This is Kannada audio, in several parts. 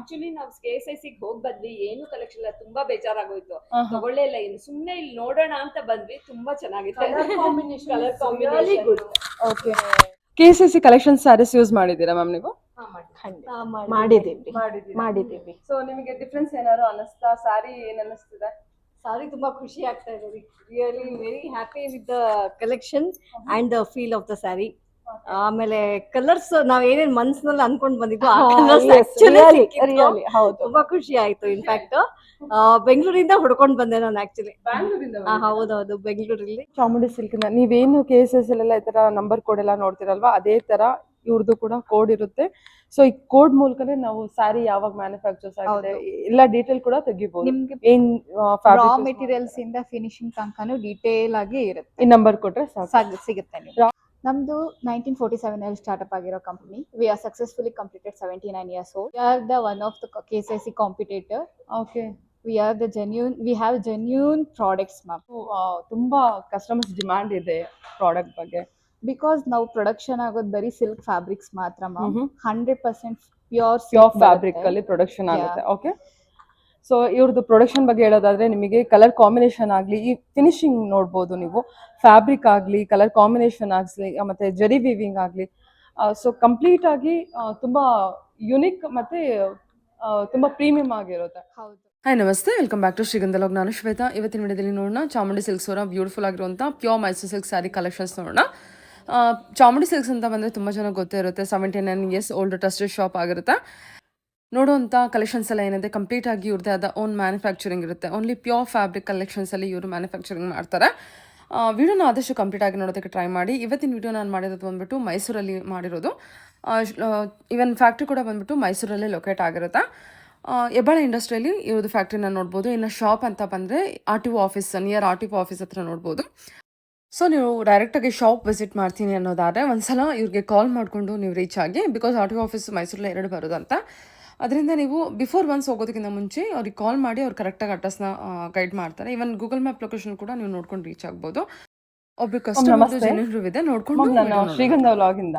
ಆಕ್ಚುಲಿ ನಾವು KSIC ಹೋಗಿ ಬಂದ್ವಿ, ಏನು ಕಲೆಕ್ಷನ್ ಇಲ್ಲ, ತುಂಬಾ ಬೇಜಾರಾಗೋಯ್ತು, ತಗೊಳ್ಳೇ ಇಲ್ಲ. ಇನ್ನು ಸುಮ್ನೆ ಇಲ್ಲಿ ನೋಡೋಣ ಅಂತ ಬಂದ್ವಿ, ತುಂಬಾ ಚೆನ್ನಾಗಿತ್ತು. Colour combination okay. KSIC collection saris use ಮಾಡಿದ್ದೀರಾ ಮ್ಯಾಮ್ ನೀವು? ಮಾಡಿದ್ದೀವಿ. ಸೊ ನಿಮಗೆ ಡಿಫ್ರೆನ್ಸ್ ಏನಾದ್ರು ಅನಿಸ್ತಾ? ಸ್ಯಾರಿ ಏನ್ ಅನಿಸ್ತಿದೆ? ಸಾರಿ ತುಂಬಾ ಖುಷಿ ಆಗ್ತಾ ಇದೆ. Really very happy with the collection and the feel of the sari. ಆಮೇಲೆ ಕಲರ್ಸ್ ನಾವ್ ಏನೇನ್ ಮನ್ಸಿನಲ್ಲಿ ಅನ್ಕೊಂಡ್ ಬಂದಿದ್ವು ಆ ಕಲರ್ಸ್ ರಿಯಲಿ ಹೌದು. ತುಂಬಾ ಖುಷಿ ಆಯ್ತು. ಇನ್ಫ್ಯಾಕ್ಟ್ ಬೆಂಗಳೂರಿಂದ ಹುಡ್ಕೊಂಡ್ ಬಂದೆ ನಾನು ಆಕ್ಚುಲಿ. ಬ್ಯಾಂಗ್ಳೂರಿಂದ ಹೌದೌದು, ಬೆಂಗಳೂರಲ್ಲಿ. ಚಾಮುಂಡಿ ಸಿಲ್ಕ್ ನೀವೇನು KSS ಎಲ್ಲ ಈ ತರ ನಂಬರ್ ಕೋಡ್ ಎಲ್ಲ ನೋಡ್ತಿರಲ್ವಾ, ಅದೇ ತರ ಇವ್ರದ್ದು ಕೂಡ ಕೋಡ್ ಇರುತ್ತೆ. ಸೊ ಈ ಕೋಡ್ ಮೂಲಕನೇ ನಾವು ಸ್ಯಾರಿ ಯಾವಾಗ ಮ್ಯಾನುಫ್ಯಾಕ್ಚರ್ಸ್ ಆಗಿದೆ ಎಲ್ಲ ಡೀಟೇಲ್ ಕೂಡ ತೆಗಿಬಹುದು. ನಿಮ್ಗೆ ಏನ್ ರಾ ಮೆಟೀರಿಯಲ್ಸ್ ಇಂದ ಫಿನಿಶಿಂಗ್ ತನಕನೂ ಡೀಟೇಲ್ ಆಗಿ ಇರುತ್ತೆ. ಈ ನಂಬರ್ ಕೊಟ್ರೆ ಸಿಗುತ್ತೆ ನಿಮ್ಗೆ. ನಮ್ದು 1947 ಅಲ್ಲಿ ಸ್ಟಾರ್ಟ್ಅಪ್ ಆಗಿರೋ company. We are successfully completed 79 years old. We are the one of the KSIC competitor. Okay. We have genuine products, ma'am. ತುಂಬಾ ಕಸ್ಟಮರ್ಸ್ ಡಿಮಾಂಡ್ ಇದೆ ಪ್ರಾಡಕ್ಟ್ ಬಗ್ಗೆ. ಬಿಕಾಸ್ ನಾವು ಪ್ರೊಡಕ್ಷನ್ ಆಗೋದು ಬರೀ ಸಿಲ್ಕ್ ಫ್ಯಾಬ್ರಿಕ್ಸ್ ಮಾತ್ರ ಮ್ಯಾಮ್. 100% ಪ್ಯೂರ್ ಫ್ಯಾಬ್ರಿಕ್ ಅಲ್ಲಿ ಪ್ರೊಡಕ್ಷನ್ ಆಗುತ್ತೆ. ಓಕೆ. ಸೊ ಇವ್ರದ್ದು ಪ್ರೊಡಕ್ಷನ್ ಬಗ್ಗೆ ಹೇಳೋದಾದ್ರೆ, ನಿಮಗೆ ಕಲರ್ ಕಾಂಬಿನೇಷನ್ ಆಗಲಿ, ಈ ಫಿನಿಶಿಂಗ್ ನೋಡ್ಬೋದು ನೀವು, ಫ್ಯಾಬ್ರಿಕ್ ಆಗಲಿ, ಕಲರ್ ಕಾಂಬಿನೇಷನ್ ಆಗಲಿ, ಮತ್ತೆ ಜರಿ ವೀವಿಂಗ್ ಆಗಲಿ, ಸೊ ಕಂಪ್ಲೀಟ್ ಆಗಿ ತುಂಬಾ ಯುನಿಕ್ ಮತ್ತೆ ತುಂಬಾ ಪ್ರೀಮಿಯಂ ಆಗಿರುತ್ತೆ. ಹೌದು. ಹಾಯ್ ನಮಸ್ತೆ, ವೆಲ್ಕಮ್ ಬ್ಯಾಕ್ ಟು ಶ್ರೀಗಂಧ ಲಾಗ್. ನಾನು ಶ್ವೇತಾ. ಇವತ್ತಿನ ವಿಡಿಯೋದಲ್ಲಿ ನೋಡೋಣ ಚಾಮುಂಡಿ ಸಿಲ್ಕ್ಸ್ ಅವರ ಬ್ಯೂಟಿಫುಲ್ ಆಗಿರುವಂಥ pure Mysuru silk sari collections ನೋಡೋಣ. ಚಾಮುಂಡಿ ಸಿಲ್ಕ್ಸ್ ಅಂತ ಬಂದರೆ ತುಂಬ ಜನ ಗೊತ್ತೇ ಇರುತ್ತೆ. 79 years ಓಲ್ಡ್ ಟ್ರಸ್ಟೆಡ್ ಶಾಪ್ ಆಗಿರುತ್ತೆ. ನೋಡುವಂಥ ಕಲೆಕ್ಷನ್ಸ್ ಎಲ್ಲ ಏನಿದೆ ಕಂಪ್ಲೀಟ್ ಆಗಿ ಇವ್ರದ್ದೇ ಆದ ಓನ್ ಮ್ಯಾನುಫ್ಯಾಕ್ಚರಿಂಗ್ ಇರುತ್ತೆ. ಓನ್ಲಿ ಪ್ಯೂರ್ ಫ್ಯಾಬ್ರಿಕ್ ಕಲೆಕ್ಷನ್ಸಲ್ಲಿ ಇವರು ಮ್ಯಾನುಫ್ಯಾಕ್ಚರಿಂಗ್ ಮಾಡ್ತಾರೆ. ವಿಡಿಯೋನ ಆದಷ್ಟು ಕಂಪ್ಲೀಟ್ ಆಗಿ ನೋಡೋದಕ್ಕೆ ಟ್ರೈ ಮಾಡಿ. ಇವತ್ತಿನ ವಿಡಿಯೋ ನಾನು ಮಾಡಿರೋದು ಬಂದ್ಬಿಟ್ಟು ಮೈಸೂರಲ್ಲಿ ಮಾಡಿರೋದು. ಈವನ್ ಫ್ಯಾಕ್ಟ್ರಿ ಕೂಡ ಬಂದ್ಬಿಟ್ಟು ಮೈಸೂರಲ್ಲೇ ಲೊಕೇಟ್ ಆಗಿರುತ್ತೆ. ಹೆಬ್ಬಾಳ ಇಂಡಸ್ಟ್ರಿಯಲ್ಲಿ ಇವ್ರದ್ದು ಫ್ಯಾಕ್ಟ್ರಿನ ನೋಡ್ಬೋದು. ಇನ್ನು ಶಾಪ್ ಅಂತ ಬಂದರೆ RTO office, near RTO office ಹತ್ರ ನೋಡ್ಬೋದು. ಸೊ ನೀವು ಡೈರೆಕ್ಟಾಗಿ ಶಾಪ್ ವಿಸಿಟ್ ಮಾಡ್ತೀನಿ ಅನ್ನೋದಾದರೆ ಒಂದ್ಸಲ ಇವ್ರಿಗೆ ಕಾಲ್ ಮಾಡಿಕೊಂಡು ನೀವು ರೀಚ್ ಆಗಿ, ಬಿಕಾಸ್ RTO ಆಫೀಸ್ ಮೈಸೂರಲ್ಲಿ 2 ಬರೋದಂತ. ಅದರಿಂದ ನೀವು ಬಿಫೋರ್ ಒನ್ಸ್ ಹೋಗೋದಕ್ಕಿಂತ ಮುಂಚೆ ಅವ್ರಿಗೆ ಕಾಲ್ ಮಾಡಿ ಅವ್ರು ಕರೆಕ್ಟಾಗಿ ಅಡ್ರೆಸ್ನ ಗೈಡ್ ಮಾಡ್ತಾರೆ. ಈವನ್ ಗೂಗಲ್ ಮ್ಯಾಪ್ ಲೊಕೇಶನ್ ಕೂಡ ನೀವು ನೋಡ್ಕೊಂಡು ರೀಚ್ ಆಗ್ಬೋದು. ಒಬ್ರು ಕಸ್ಟಮರ್ ಜೆನ್ಯೂನ್ ರಿವ್ಯೂ ಇದೆ, ನೋಡ್ಕೊಂಡು. ನಾನು ಶ್ರೀಗಂಧ ವ್ಲಾಗಿಂದ.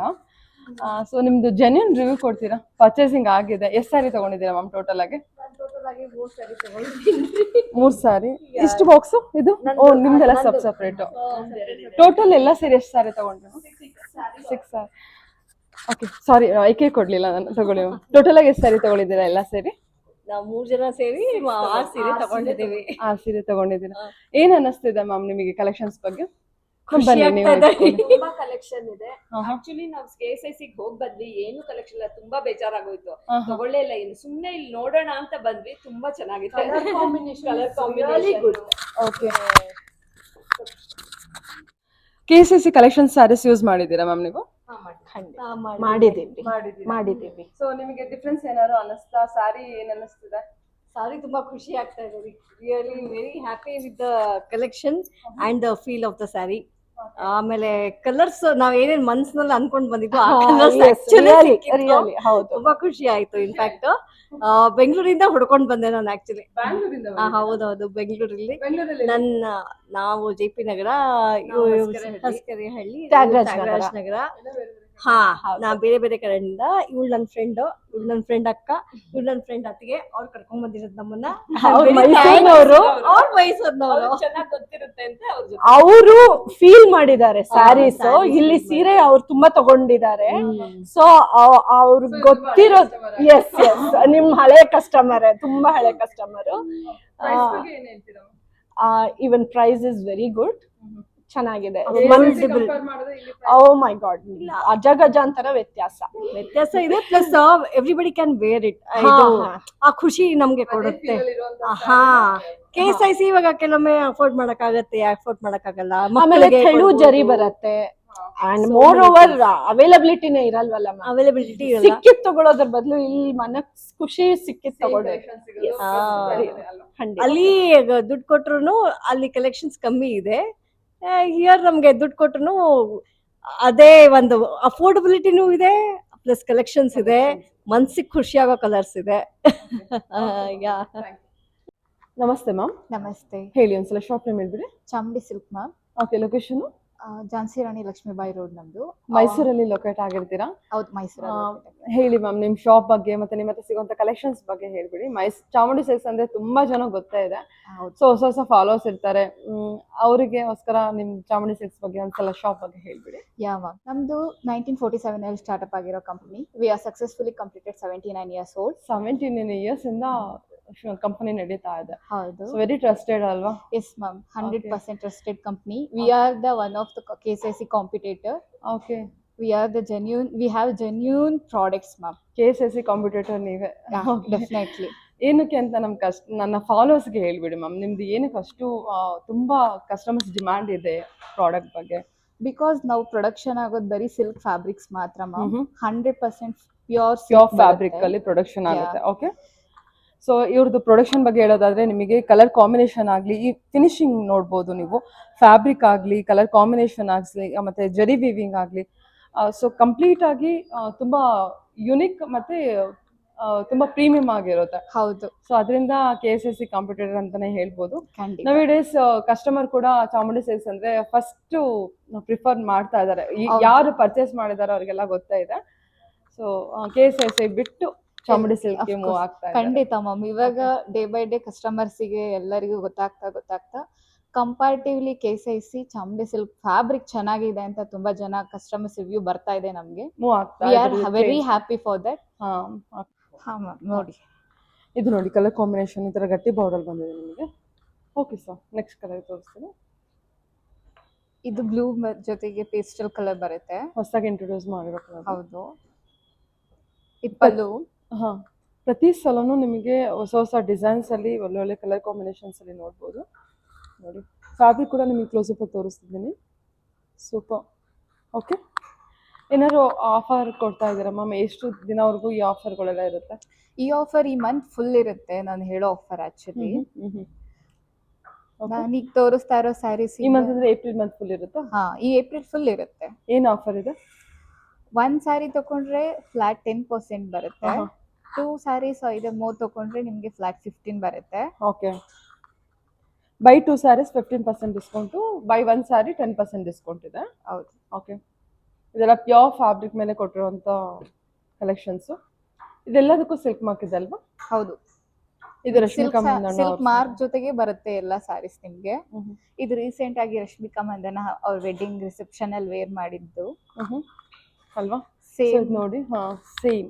ಸೊ ನಿಮ್ದು ಜೆನ್ಯೂನ್ ರಿವ್ಯೂ ಕೊಡ್ತೀರಾ? ಪರ್ಚೇಸಿಂಗ್ ಆಗಿದೆ, ಎಷ್ಟು ಸ್ಯಾರಿ ತಗೊಂಡಿದ್ದೀರಾ ಮ್ಯಾಮ್ ಟೋಟಲ್ ಆಗಿ? 3 ಸ್ಯಾರಿ. ಎಷ್ಟು ಬಾಕ್ಸು ಇದು? ಓ, ನಿಮ್ದೆಲ್ಲ ಸಪ್ರೇಟ್. ಟೋಟಲ್ ಎಲ್ಲ ಸೇರಿ ಎಷ್ಟು ಸ್ಯಾರಿ ತಗೊಂಡ್ರು? 6 ಸ್ಯಾರಿ. ಓಕೆ, ಸಾರಿ ಏಕೆ ಕೊಡ್ಲಿಲ್ಲ ನಾನು. ತಗೊಳ್ಳಿ. ಟೋಟಲ್ ಆಗಿ ಎಷ್ಟು ಸ್ಯಾರಿ ತಗೊಂಡಿದ್ದೀರಾ ಎಲ್ಲ ಸೇರಿ? ನಾವು 3 ಜನ ಸೇರಿ 6 ಸೀರೆ ತಗೊಂಡಿದ್ದೀವಿ. 6 ಸೀರೆ ತಗೊಂಡಿದ್ದೀರಾ. ಏನ್ ಅನ್ನಿಸ್ತಿದೆ ಮ್ಯಾಮ್ ನಿಮಗೆ ಕಲೆಕ್ಷನ್ಸ್ ಬಗ್ಗೆ? ಖುಷಿ ಆಗ್ತಾ ಇದೆ. ತುಂಬಾ ಕಲೆಕ್ಷನ್ ಇದೆ. ಆಕ್ಚುಲಿ ನಾವು KSIC ಹೋಗಿ ಬಂದ್ವಿ, ಏನು ಕಲೆಕ್ಷನ್ ಇಲ್ಲ, ತುಂಬಾ ಬೇಜಾರಾಗೋಯ್ತು, ತಗೊಳ್ಳೇ ಇಲ್ಲ. ಇನ್ನು ಸುಮ್ನೆ ಇಲ್ಲಿ ನೋಡೋಣ ಅಂತ ಬಂದ್ವಿ, ತುಂಬಾ ಚೆನ್ನಾಗಿತ್ತು. Colour combination. Okay. KSIC collection saris use ಮಾಡಿದ್ದೀರಾ ಮ್ಯಾಮ್ ನೀವು? ಮಾಡಿದ್ದೀವಿ. ಸೊ ನಿಮಗೆ ಡಿಫ್ರೆನ್ಸ್ ಏನಾದ್ರು ಅನಿಸ್ತಾ? ಸ್ಯಾರಿ ಏನ್ ಅನಿಸ್ತಿದೆ? ಸಾರಿ ತುಂಬಾ ಖುಷಿ ಆಗ್ತಾ ಇದೆ. Really very happy with the collection and the feel of the sari. ಆಮೇಲೆ ಕಲರ್ಸ್ ನಾವ್ ಏನೇನ್ ಮನ್ಸಿನಲ್ಲಿ ಅನ್ಕೊಂಡ್ ಬಂದಿದ್ವು ಆ ಕಲರ್ಸ್ ರಿಯಲಿ ಹೌದು. ತುಂಬಾ ಖುಷಿ ಆಯ್ತು. ಇನ್ಫ್ಯಾಕ್ಟ್ ಬೆಂಗಳೂರಿಂದ ಹುಡ್ಕೊಂಡ್ ಬಂದೆ ನಾನು ಆಕ್ಚುಲಿ. ಬ್ಯಾಂಗ್ಳೂರಿಂದ? ಹೌದೌದು, ಬೆಂಗಳೂರಲ್ಲಿ. ನಾವು JP ನಗರ, ಹಸ್ಕರಿಹಳ್ಳಿ, ತ್ಯಾಗರಾಜ್ ನಗರ. ನಾ ಬೇರೆ ಬೇರೆ ಕಡೆಯಿಂದ. ಇವಳು ನನ್ನ ಫ್ರೆಂಡ್, ನನ್ನ ಫ್ರೆಂಡ್ ಅಕ್ಕ, ಇವಳು ನನ್ನ ಫ್ರೆಂಡ್ ಅತ್ತಿಗೆ, ಅವ್ರು ಕರ್ಕೊಂಡ್ ಬಂದಿರೋದು ನಮ್ಮನ್ನ. ಮೈಸೂರಿನವರು ಚೆನ್ನಾಗಿ ಗೊತ್ತಿರುತ್ತೆ ಅಂತ ಅವರು ಫೀಲ್ ಮಾಡಿದ್ದಾರೆ ಸ್ಯಾರೀಸ್. ಇಲ್ಲಿ ಸೀರೆ ಅವ್ರು ತುಂಬಾ ತಗೊಂಡಿದ್ದಾರೆ. ಸೊ ಅವ್ರಿಗೆ ಗೊತ್ತಿರೋದು. ಎಸ್ ನಿಮ್ ಹಳೆ ಕಸ್ಟಮರ್, ತುಂಬಾ ಹಳೆ customer. Even price is very good, ಚೆನ್ನಾಗಿದೆ. ಓ ಮೈ ಗಾಡ್, ಅಜಗಜಾಂತರ ವ್ಯತ್ಯಾಸ ಇದೆ. Plus everybody can wear it. ಆ ಖುಷಿ ನಮ್ಗೆ ಕೊಡುತ್ತೆ. KSIC ಇವಾಗ ಕೆಲವೊಮ್ಮೆ ಅಫೋರ್ಡ್ ಮಾಡಕ್ಕಾಗತ್ತೆ, ಅಫೋರ್ಡ್ ಮಾಡಕ್ಕಾಗಲ್ಲ. ಆಮೇಲೆ ತೆಳು ಜರಿ ಬರುತ್ತೆ. ಅಂಡ್ ಮೋರ್ ಓವರ್ ಅವೈಲಬಿಲಿಟಿನೇ ಇರಲ್ವಲ್ಲ. ಅವೈಲಬಿಲಿಟಿ ಸಿಕ್ಕಿದ್ ತಗೊಳೋದ್ರ ಬದಲು ಇಲ್ಲಿ ಮನಸ್ ಖುಷಿ ಸಿಕ್ಕಿದ್ ತಗೊಳ್ಳೋದು. ಅಲ್ಲಿ ದುಡ್ಡು ಕೊಟ್ರು ಅಲ್ಲಿ ಕಲೆಕ್ಷನ್ಸ್ ಕಮ್ಮಿ ಇದೆ. ಹಿಯರ್ ನಮ್ಗೆ ದುಡ್ಡು ಕೊಟ್ರು ಅದೇ ಒಂದು ಅಫೋರ್ಡಬಿಲಿಟಿನೂ ಇದೆ, ಪ್ಲಸ್ ಕಲೆಕ್ಷನ್ಸ್ ಇದೆ, ಮನ್ಸಿಗೆ ಖುಷಿ ಆಗೋ ಕಲರ್ಸ್ ಇದೆ. ನಮಸ್ತೆ ಮ್ಯಾಮ್. ನಮಸ್ತೆ. ಹೇಳಿ ಒಂದ್ಸಲ ಶಾಪ್ ನೇಮ್ ಹೇಳ್ಬಿಡಿ. Chamundi silk ma'am. Okay, location? Jhansi Rani Lakshmibai road ನಮ್ದು. ಮೈಸೂರಲ್ಲಿ ಲೊಕೇಟ್ ಆಗಿರ್ತೀರಾ? ಹೌದು, ಮೈಸೂರಲ್ಲಿ. ಹೇಳಿ ಮ್ಯಾಮ್, ನಿಮ್ಮ ಶಾಪ್ ಬಗ್ಗೆ ಮತ್ತೆ ನಿಮ್ಮ ಹತ್ರ ಸಿಗುವಂತ ಕಲೆಕ್ಷನ್ಸ್ ಬಗ್ಗೆ ಹೇಳ್ಬಿಡಿ. ಚಾಮುಂಡಿ ಸಿಲ್ಕ್ಸ್ ಅಂದ್ರೆ ತುಂಬಾ ಜನ ಗೊತ್ತೇ ಇದೆ. ಹೌದು. ಸೊ ಹೊಸ ಫಾಲೋವರ್ಸ್ ಇರ್ತಾರೆ, ಅವರಿಗೆಗೋಸ್ಕರ ನಿಮ್ ಚಾಮುಂಡಿ ಸಿಲ್ಕ್ಸ್ ಬಗ್ಗೆ ಒಂದ್ಸಲ ಶಾಪ್ ಬಗ್ಗೆ ಹೇಳ್ಬಿಡಿ. ನಮ್ದು 1947 ಅಲ್ಲಿ ಸ್ಟಾರ್ಟ್ಅಪ್ ಆಗಿರೋ company. We are successfully completed 79 years old. 17 years ಇಂದ ಕಂಪನಿ ನಡೀತಾ ಇದೆ. ಹೌದು. ವೆರಿ ಟ್ರಸ್ಟೆಡ್ ಅಲ್ವಾ? Yes ma'am, 100% trusted company. We are the one of the KSIC competitor. Okay. We are the genuine. We have genuine products, ma'am. KSIC competitor ನೀವೇ? Definitely. ಏನಕ್ಕೆ ಅಂತ ನನ್ನ ಫಾಲೋವರ್ಸ್ಗೆ ಹೇಳ್ಬಿಡಿ ಮ್ಯಾಮ್, ನಿಮ್ದು ಏನಕ್ಕೆ ಅಷ್ಟು ತುಂಬಾ ಕಸ್ಟಮರ್ಸ್ ಡಿಮ್ಯಾಂಡ್ ಇದೆ ಪ್ರಾಡಕ್ಟ್ ಬಗ್ಗೆ? Because ನಾವು ಪ್ರೊಡಕ್ಷನ್ ಆಗೋದು ಬರೀ ಸಿಲ್ಕ್ ಫ್ಯಾಬ್ರಿಕ್ಸ್ ಮಾತ್ರ ಮ್ಯಾಮ್. 100% ಪ್ಯೂರ್ ಫ್ಯಾಬ್ರಿಕ್ ಅಲ್ಲಿ ಪ್ರೊಡಕ್ಷನ್ ಆಗುತ್ತೆ. ಓಕೆ. ಸೊ ಇವ್ರದ್ದು ಪ್ರೊಡಕ್ಷನ್ ಬಗ್ಗೆ ಹೇಳೋದಾದ್ರೆ, ನಿಮಗೆ ಕಲರ್ ಕಾಂಬಿನೇಷನ್ ಆಗಲಿ, ಈ ಫಿನಿಶಿಂಗ್ ನೋಡ್ಬೋದು ನೀವು, ಫ್ಯಾಬ್ರಿಕ್ ಆಗಲಿ, ಕಲರ್ ಕಾಂಬಿನೇಷನ್ ಆಗಲಿ, ಮತ್ತೆ ಜರಿ ವೀವಿಂಗ್ ಆಗಲಿ, ಸೊ ಕಂಪ್ಲೀಟ್ ಆಗಿ ತುಂಬಾ ಯುನಿಕ್ ಮತ್ತೆ ತುಂಬಾ ಪ್ರೀಮಿಯಂ ಆಗಿರುತ್ತೆ. ಹೌದು. ಸೊ ಅದರಿಂದ KSIC ಕಾಂಪಿಟೇಟರ್ ಅಂತಾನೆ ಹೇಳ್ಬೋದು. ಖಂಡಿತ. ನೌ ಡೇಸ್ ಕಸ್ಟಮರ್ ಕೂಡ ಚಾಮುಂಡಿ ಸಿಲ್ಕ್ಸ್ ಅಂದ್ರೆ ಫಸ್ಟ್ ಪ್ರಿಫರ್ ಮಾಡ್ತಾ ಇದ್ದಾರೆ. ಯಾರು ಪರ್ಚೇಸ್ ಮಾಡಿದಾರೋ ಅವ್ರಿಗೆಲ್ಲ ಗೊತ್ತಾ ಇದೆ. ಸೊ KSIC ಬಿಟ್ಟು ಚಾಮುಂಡಿ ಸಿಲ್ಕ್ ಗೆ ಮೂವ್ ಆಗ್ತಾ ಇದೆ. ಖಂಡಿತ ಮ್ಯಾಮ್. ಇವಾಗ ಡೇ ಬೈ ಡೇ ಕಸ್ಟಮರ್ಸಿಗೆ ಎಲ್ಲರಿಗೂ ಗೊತ್ತಾಗ್ತಾ comparatively KSIC Chamundi silk fabric ಚೆನ್ನಾಗಿದೆ ಅಂತ ತುಂಬಾ ಜನ ಕಸ್ಟಮರ್ಸ್ ರಿವ್ಯೂ ಬರ್ತಾ ಇದೆ ನಮ್ಗೆ. ಮೂವ್ ಆಗ್ತಾ we are very happy for that. ಹಾ ಮ್ಯಾಮ್, ನೋಡಿ ಇದು ನೋಡಿ, ಕಲರ್ ಕಾಂಬಿನೇಷನ್ ಈ ತರ ಗಟ್ಟಿ ಬಾರ್ಡರ್ ಬಂದಿದೆ ನಿಮಗೆ. ಓಕೆ ಸರ್, ನೆಕ್ಸ್ಟ್ ಕಲರ್ ತೋರಿಸ್ತೀನಿ. ಇದು ಬ್ಲೂ ಜೊತೆಗೆ ಪೇಸ್ಟಲ್ ಕಲರ್ ಬರುತ್ತೆ. ಹೊಸದಾಗಿ ಇಂಟ್ರೊಡ್ಯೂಸ್ ಮಾಡಿರೋ ಕಲರ್. ಹೌದು. ಪಲ್ಲು. ಹಾ, ಪ್ರತಿ ಸಲನೂ ನಿಮಗೆ ಹೊಸ ಡಿಸೈನ್ಸ್ ಅಲ್ಲಿ ಒಳ್ಳೊಳ್ಳೆ ಕಲರ್ ಕಾಂಬಿನೇಷನ್ಸ್ ಅಲ್ಲಿ ನೋಡ್ಬೋದು. ನೋಡಿ, ಫ್ಯಾಬ್ರಿಕ್ ಕೂಡ ನಿಮಗೆ ಕ್ಲೋಸ್ ಅಪ್ ತೋರಿಸ್ತಿದ್ದೀನಿ. ಸೂಪರ್. ಓಕೆ. ಏನಾದ್ರು ಆಫರ್ ಕೊಡ್ತಾ ಇದ್ದೀರಾ ಮ್ಯಾಮ್? ಎಷ್ಟು ದಿನವರೆಗೂ ಈ ಆಫರ್ಗಳೆಲ್ಲ ಇರುತ್ತೆ? ಈ ಆಫರ್ ಈ ಮಂತ್ ಫುಲ್ ಇರುತ್ತೆ. ನಾನು ಹೇಳೋ ಆಫರ್ ಆಕ್ಚುಲಿ ನಾನೀಗ ತೋರಿಸ್ತಾ ಇರೋ ಸ್ಯಾರೀಸ್ ಈ ಮಂತ್ ಅಂದ್ರೆ ಏಪ್ರಿಲ್ ಮಂತ್ ಫುಲ್ ಇರುತ್ತಾ? ಹಾ, ಈ ಏಪ್ರಿಲ್ ಫುಲ್ ಇರುತ್ತೆ. ಏನ್ ಆಫರ್ ಇದೆ? 1 ಸ್ಯಾರಿ ತಗೊಂಡ್ರೆ ಫ್ಲಾಟ್ 10% ಬರುತ್ತೆ. 2 ಸ್ಯಾರೀಸ್ ಇದೆ 3 ತಗೊಂಡ್ರೆ ನಿಮ್ಗೆ ಫ್ಲಾಟ್ 15 ಬರುತ್ತೆ. Okay. Buy 2 saris 15% discount, buy 1 sari 10% discount ಇದೆ. ಹೌದು. ಓಕೆ. ಇದೆಲ್ಲ ಪ್ಯೂರ್ ಫ್ಯಾಬ್ರಿಕ್ ಮೇಲೆ ಕೊಟ್ಟಿರುವಂತ ಕಲೆಕ್ಷನ್ಸ್. ಇದೆಲ್ಲದಕ್ಕೂ ಸಿಲ್ಕ್ ಮಾರ್ಕ್ ಇದೆ ಅಲ್ವಾ? ಹೌದು. ಇದು ರಶ್ಮಿಕಾ ಮಂದಣ್ಣ ಸಿಲ್ಕ್ ಮಾರ್ಕ್ ಜೊತೆಗೆ ಬರುತ್ತೆ ಎಲ್ಲ ಸ್ಯಾರೀಸ್ ನಿಮ್ಗೆ. ಇದು ರೀಸೆಂಟ್ ಆಗಿ ರಶ್ಮಿಕಾ ಮಂದಣ್ಣ ಅವ್ರ ವೆಡ್ಡಿಂಗ್ ರಿಸೆಪ್ಷನ್ ಅಲ್ಲಿ ವೇರ್ ಮಾಡಿದ್ದು ಅಲ್ವಾ? ಸೇಮ್ ನೋಡಿ. ಹಾ, ಸೇಮ್.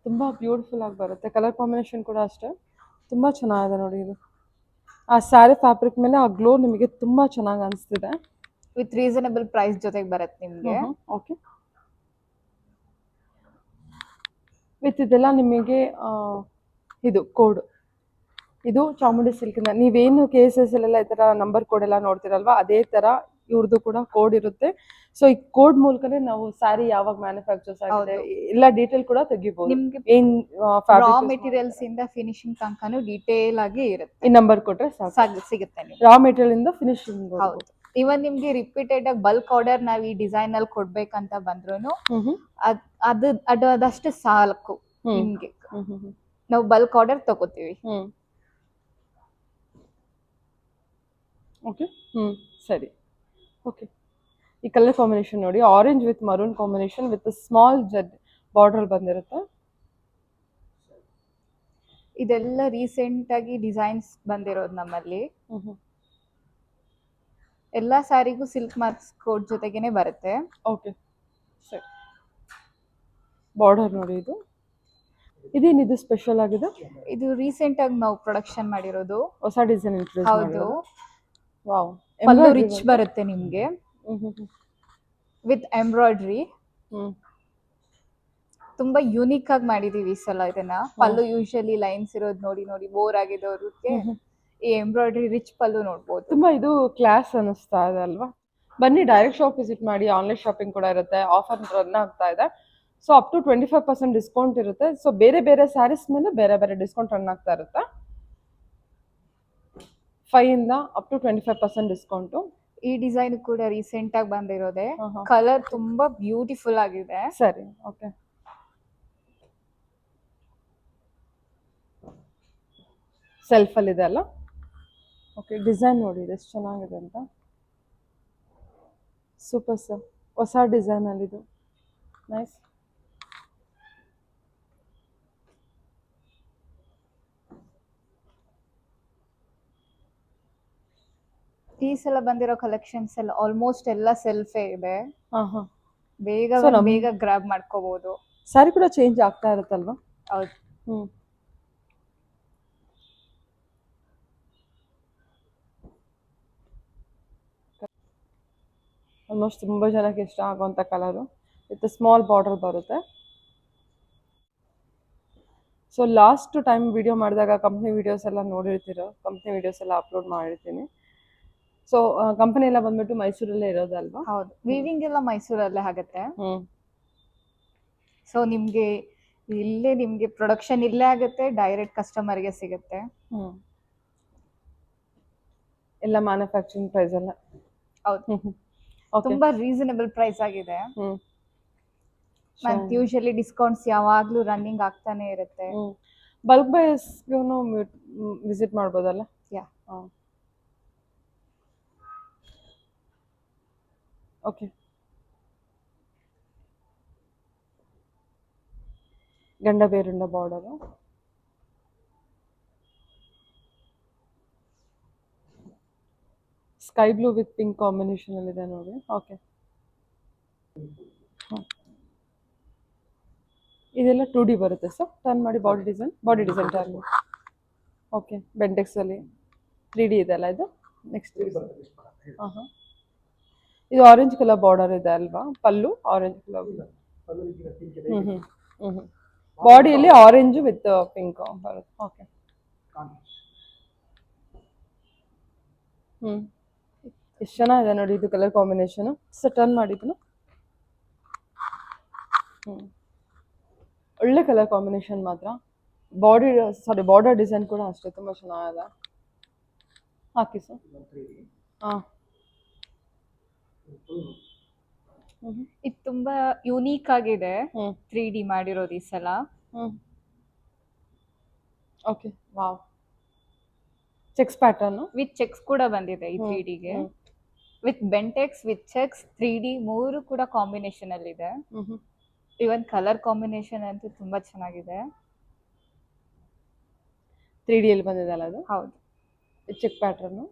ತುಂಬಾ ಬ್ಯೂಟಿಫುಲ್ ಆಗಿ ಬರುತ್ತೆ. ಕಲರ್ ಕಾಂಬಿನೇಷನ್ ಕೂಡ ಅಷ್ಟೇ ತುಂಬಾ ಚೆನ್ನಾಗಿದೆ ನೋಡಿ. ಇದು ಆ ಸ್ಯಾರಿ ಫ್ಯಾಬ್ರಿಕ್ ಮೇಲೆ ಆ ಗ್ಲೋ ನಿಮಗೆ ತುಂಬಾ ಚೆನ್ನಾಗಿ ಅನಿಸ್ತಿದೆ. ವಿತ್ ರೀಸನಬಲ್ ಪ್ರೈಸ್ ಜೊತೆಗೆ ಬರುತ್ತೆ ನಿಮ್ಗೆ. ಓಕೆ. ವಿತ್ ಇದೆಲ್ಲ ನಿಮಗೆ ಇದು ಕೋಡ್, ಇದು ಚಾಮುಂಡಿ ಸಿಲ್ಕ್ನ ನೀವೇನು KSS ಎಲ್ಲ ಈ ತರ ನಂಬರ್ ಕೋಡ್ ಎಲ್ಲ ನೋಡ್ತಿರಲ್ವಾ, ಅದೇ ತರ ಇವ್ರದ್ದು ಕೂಡ ಕೋಡ್ ಇರುತ್ತೆ. ಸೊ ಈ ಕೋಡ್ ಮೂಲಕನೇ ನಾವು ಸ್ಯಾರಿ ಯಾವಾಗ ಮ್ಯಾನುಫ್ಯಾಕ್ಚರ್ಸ್ ಆಗಿದೆ ಎಲ್ಲ ಡೀಟೇಲ್ ಕೂಡ ತೆಗಿಬಹುದು. ನಿಮ್ಗೆ ಏನ್ ರಾ ಮೆಟೀರಿಯಲ್ಸ್ ಇಂದ ಫಿನಿಶಿಂಗ್ ತನಕನೂ ಡೀಟೇಲ್ ಆಗಿ ಇರುತ್ತೆ. ಈ ನಂಬರ್ ಕೊಟ್ರೆ ಸಿಗುತ್ತೆ ನಿಮ್ಗೆ. ರಾ ಮೆಟೀರಿಯಲ್ ಇಂದ ಫಿನಿಶಿಂಗ್. ಹೌದು. ಇವನ್ ನಿಮ್ಗೆ ರಿಪೀಟೆಡ್ ಆಗಿ ಬಲ್ಕ್ ಆರ್ಡರ್ ನಾವ್ ಈ ಡಿಸೈನ್ ಅಲ್ಲಿ ಕೊಡ್ಬೇಕಂತ ಬಂದ್ರು ಅದಷ್ಟು ಸಾಕು ನಿಮ್ಗೆ. ನಾವು ಬಲ್ಕ್ ಆರ್ಡರ್ ತಗೋತೀವಿ. ಓಕೆ. ಸರಿ. ಓಕೆ. ಈ ಕಲರ್ ಕಾಂಬಿನೇಷನ್ ನೋಡಿ, orange with maroon combination with small Z border ಬಂದಿರುತ್ತೆ. ಇದೆಲ್ಲ ರೀಸೆಂಟ್ ಆಗಿ ಡಿಸೈನ್ಸ್ ಬಂದಿರೋದು ನಮ್ಮಲ್ಲಿ. ಎಲ್ಲಾ ಸ್ಯಾರಿಗೂ ಸಿಲ್ಕ್ ಮಾರ್ಕ್ಸ್ ಕೋಡ್ ಜೊತೆಗೇನೆ ಬರುತ್ತೆ. ಓಕೆ. ಸರಿ. ಬಾರ್ಡರ್ ನೋಡಿ, ಇದೇನಿದು ಸ್ಪೆಷಲ್ ಆಗಿದೆ? ಇದು ರೀಸೆಂಟ್ ಆಗಿ ನಾವು ಪ್ರೊಡಕ್ಷನ್ ಮಾಡಿರೋದು ಹೊಸ ಡಿಸೈನ್ ಇಂಟ್ರೊಡ್ಯೂಸ್ ಹೌದು. ಮಾಡಿರೋದು. ವಾವ್. ಪಲ್ಲು ರಿಚ್ ಬರುತ್ತೆ ನಿಮ್ಗೆ ವಿತ್ ಎಂಬ್ರಾಯ್ಡ್ರಿ. ತುಂಬಾ ಯೂನಿಕ್ ಆಗಿ ಮಾಡಿದೀವಿ ಈ ಸಲ ಇದನ್ನ. ಪಲ್ಲು ಯೂಶಲಿ ಲೈನ್ಸ್ ಇರೋದು ನೋಡಿ ನೋಡಿ ಬೋರ್ ಆಗಿದವ್ರಿಗೆ ಈ ಎಂಬ್ರಾಯ್ಡ್ರಿ ರಿಚ್ ಪಲ್ಲು ನೋಡ್ಬೋದು. ತುಂಬಾ ಇದು ಕ್ಲಾಸ್ ಅನಿಸ್ತಾ ಇದೆ ಅಲ್ವಾ? ಬನ್ನಿ, ಡೈರೆಕ್ಟ್ ಶಾಪ್ ವಿಸಿಟ್ ಮಾಡಿ. ಆನ್ಲೈನ್ ಶಾಪಿಂಗ್ ಕೂಡ ಇರುತ್ತೆ. ಆಫರ್ ರನ್ ಆಗ್ತಾ ಇದೆ. ಸೊ ಅಪ್ ಟು 25% ಡಿಸ್ಕೌಂಟ್ ಇರುತ್ತೆ. ಸೊ ಬೇರೆ ಬೇರೆ ಸ್ಯಾರೀಸ್ ಮೇಲೆ ಬೇರೆ ಬೇರೆ ಡಿಸ್ಕೌಂಟ್ ರನ್ ಆಗ್ತಾ ಇರುತ್ತೆ. 5 ಇಂದ ಅಪ್ ಟು 25% ಡಿಸ್ಕೌಂಟು. ಈ ಡಿಸೈನ್ ಕೂಡ ರೀಸೆಂಟ್ ಆಗಿ ಬಂದಿರೋದೆ. ಕಲರ್ ತುಂಬಾ ಬ್ಯೂಟಿಫುಲ್ ಆಗಿದೆ. ಸರಿ. ಓಕೆ. ಸೆಲ್ಫ್ ಅಲ್ಲಿ ಇದೆ ಅಲ್ಲ? ಓಕೆ. ಡಿಸೈನ್ ನೋಡಿ ಎಷ್ಟು ಚೆನ್ನಾಗಿದೆ ಅಂತ. ಸೂಪರ್ ಸರ್, ಹೊಸ ಡಿಸೈನ್ ಅಲ್ಲಿದು, ನೈಸ್. ಈ ಸಲ ಬಂದಿರೋ ಕಲೆಕ್ಷನ್ಸ್ ಎಲ್ಲ ಆಲ್ಮೋಸ್ಟ್ ಎಲ್ಲ ಸೆಲ್ಫೇ ಇದೆ, ಹಾಂ ಹಾಂ. ಬೇಗ So, ಬೇಗ ಗ್ರಾಬ್ ಮಾಡ್ಕೋಬಹುದು. ಸ್ಯಾರಿ ಕೂಡ ಚೇಂಜ್ ಆಗ್ತಾ ಇರುತ್ತಲ್ವಾ? ಹೌದು. ಹ್ಞೂ. ಆಲ್ಮೋಸ್ಟ್ ತುಂಬ ಜನಕ್ಕೆ ಇಷ್ಟ ಆಗುವಂಥ ಕಲರು ವಿತ್ ಸ್ಮಾಲ್ ಬಾರ್ಡರ್ ಬರುತ್ತೆ. ಸೊ ಲಾಸ್ಟ್ ಟೈಮ್ ವಿಡಿಯೋ ಮಾಡಿದಾಗ ಕಂಪ್ನಿ ವೀಡಿಯೋಸ್ ಎಲ್ಲ ನೋಡಿರ್ತೀರೋ, ಕಂಪ್ನಿ ವೀಡಿಯೋಸ್ ಎಲ್ಲ ಅಪ್ಲೋಡ್ ಮಾಡಿರ್ತೀನಿ. ಸೊ ಕಂಪನಿ ಎಲ್ಲ ಬಂದ್ಬಿಟ್ಟು ಮೈಸೂರಲ್ಲೇ ಇರೋದಲ್ವಾ? ಹೌದು, ವೀವಿಂಗ್ ಎಲ್ಲ ಮೈಸೂರಲ್ಲೇ ಆಗುತ್ತೆ. ಹ್ಞೂ. ಸೊ ನಿಮ್ಗೆ ಇಲ್ಲೇ ನಿಮ್ಗೆ ಪ್ರೊಡಕ್ಷನ್ ಇಲ್ಲೇ ಆಗುತ್ತೆ, ಡೈರೆಕ್ಟ್ ಕಸ್ಟಮರ್ಗೆ ಸಿಗುತ್ತೆ. ಹ್ಞೂ. ಎಲ್ಲ ಮ್ಯಾನುಫ್ಯಾಕ್ಚರಿಂಗ್ ಪ್ರೈಸ್ ಎಲ್ಲ. ಹೌದು. ಓಕೆ. ತುಂಬಾ ರೀಸನಬಲ್ ಪ್ರೈಸ್ ಆಗಿದೆ. ಹ್ಞೂ. ಮತ್ತೆ ಯೂಶಲಿ ಡಿಸ್ಕೌಂಟ್ಸ್ ಯಾವಾಗ್ಲೂ ರನ್ನಿಂಗ್ ಆಗ್ತಾನೆ ಇರುತ್ತೆ. ಬಲ್ಕ್ ಬೈಸ್ಗೂ ವಿಸಿಟ್ ಮಾಡ್ಬೋದಲ್ಲ? Yeah. Okay. Ganda Berunda border, sky blue with pink combination ಅಲ್ಲಿ ಇದೆ ನೋಡಿ. ಓಕೆ. ಇದೆಲ್ಲ 2D ಬರುತ್ತೆ ಸರ್. ಟರ್ನ್ ಮಾಡಿ body design turn. Okay. Bentex ಅಲ್ಲಿ 3D ಇದೆಲ್ಲ ಇದು. ನೆಕ್ಸ್ಟ್ ಹಾಂ ಹಾಂ. ಇದು ಆರೆಂಜ್ ಕಲರ್ ಬಾರ್ಡರ್ ಇದೆ ಅಲ್ವಾ? Pallu orange colour. ಹ್ಞೂ ಹ್ಞೂ ಹ್ಞೂ ಹ್ಞೂ. ಬಾಡಿಯಲ್ಲಿ ಆರೆಂಜು ವಿತ್ ಪಿಂಕ್ ಬರುತ್ತೆ. ಓಕೆ. ಹ್ಞೂ. ಎಷ್ಟು ಚೆನ್ನಾಗಿದೆ ನೋಡಿ ಇದು ಕಲರ್ ಕಾಂಬಿನೇಷನು. ಸರ್ ಟರ್ನ್ ಮಾಡಿದ್ನು. ಹ್ಞೂ. ಒಳ್ಳೆ ಕಲರ್ ಕಾಂಬಿನೇಷನ್ ಮಾತ್ರ. ಬಾರ್ಡರ್ ಡಿಸೈನ್ ಕೂಡ ಅಷ್ಟೇ ತುಂಬ ಚೆನ್ನಾಗಿದೆ. ಹಾಕಿ ಸರ್. ಹಾಂ. ಇದು ತುಂಬಾ ಯುನೀಕ್ ಆಗಿದೆ. 3D ಮಾಡಿರೋದು ಈ ಸಲ. Okay. Wow. Checks pattern with checks ಕೂಡ ಬಂದಿದೆ ಈ 3Dಗೆ. With Bentex, with checks, 3D ಮೂರು ಕೂಡ ಕಾಂಬಿನೇಷನ್ ಅಲ್ಲಿ ಇದೆ. ಇವನ್ ಕಲರ್ ಕಾಂಬಿನೇಷನ್ ಅಂತೂ ತುಂಬಾ ಚೆನ್ನಾಗಿದೆ. 3D ಅಲ್ಲಿ ಬಂದಿದೆಲ್ಲ ಅದು? ಹೌದು. Check pattern.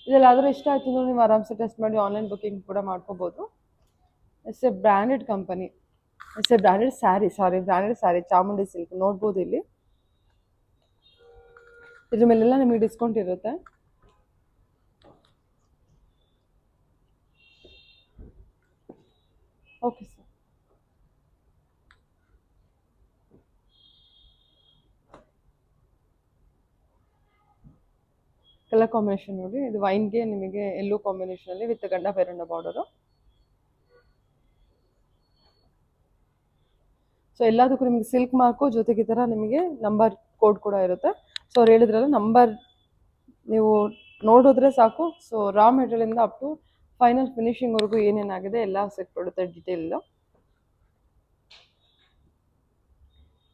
ಇದೆಲ್ಲಾದರೂ ಇಷ್ಟ ಆಯ್ತು ಅಂದ್ರೆ ನೀವು ಆರಾಮ್ಸೆ ಟೆಸ್ಟ್ ಮಾಡಿ ಆನ್ಲೈನ್ ಬುಕಿಂಗ್ ಕೂಡ ಮಾಡ್ಕೋಬೋದು. It's A branded company. It's A branded sari Chamundi silk ನೋಡ್ಬೋದು ಇಲ್ಲಿ. ಇದ್ರ ಮೇಲೆಲ್ಲ ನಿಮಗೆ ಡಿಸ್ಕೌಂಟ್ ಇರುತ್ತೆ. Okay sir. ಕಲರ್ ಕಾಂಬಿನೇಷನ್ ನೋಡಿ, ಇದು ವೈನ್ಗೆ ನಿಮಗೆ ಎಲ್ಲೋ ಕಾಂಬಿನೇಷನ್ ಅಲ್ಲಿ ವಿತ್ ಗಂಡ ಬೇರುಂಡ ಬಾರ್ಡರು. ಸೊ ಎಲ್ಲದಕ್ಕೂ ನಿಮಗೆ ಸಿಲ್ಕ್ ಮಾರ್ಕು ಜೊತೆಗೆ ಈ ಥರ ನಿಮಗೆ ನಂಬರ್ ಕೋಡ್ ಕೂಡ ಇರುತ್ತೆ. ಸೊ ಅವ್ರು ಹೇಳಿದ್ರಲ್ಲ, ನಂಬರ್ ನೀವು ನೋಡಿದ್ರೆ ಸಾಕು. ಸೊ ರಾ ಮೆಟೀರಿಯಲಿಂದ ಅಪ್ ಟು ಫೈನಲ್ ಫಿನಿಶಿಂಗ್ವರೆಗೂ ಏನೇನಾಗಿದೆ ಎಲ್ಲ ಸಿಕ್ಬಿಡುತ್ತೆ ಡೀಟೇಲ್.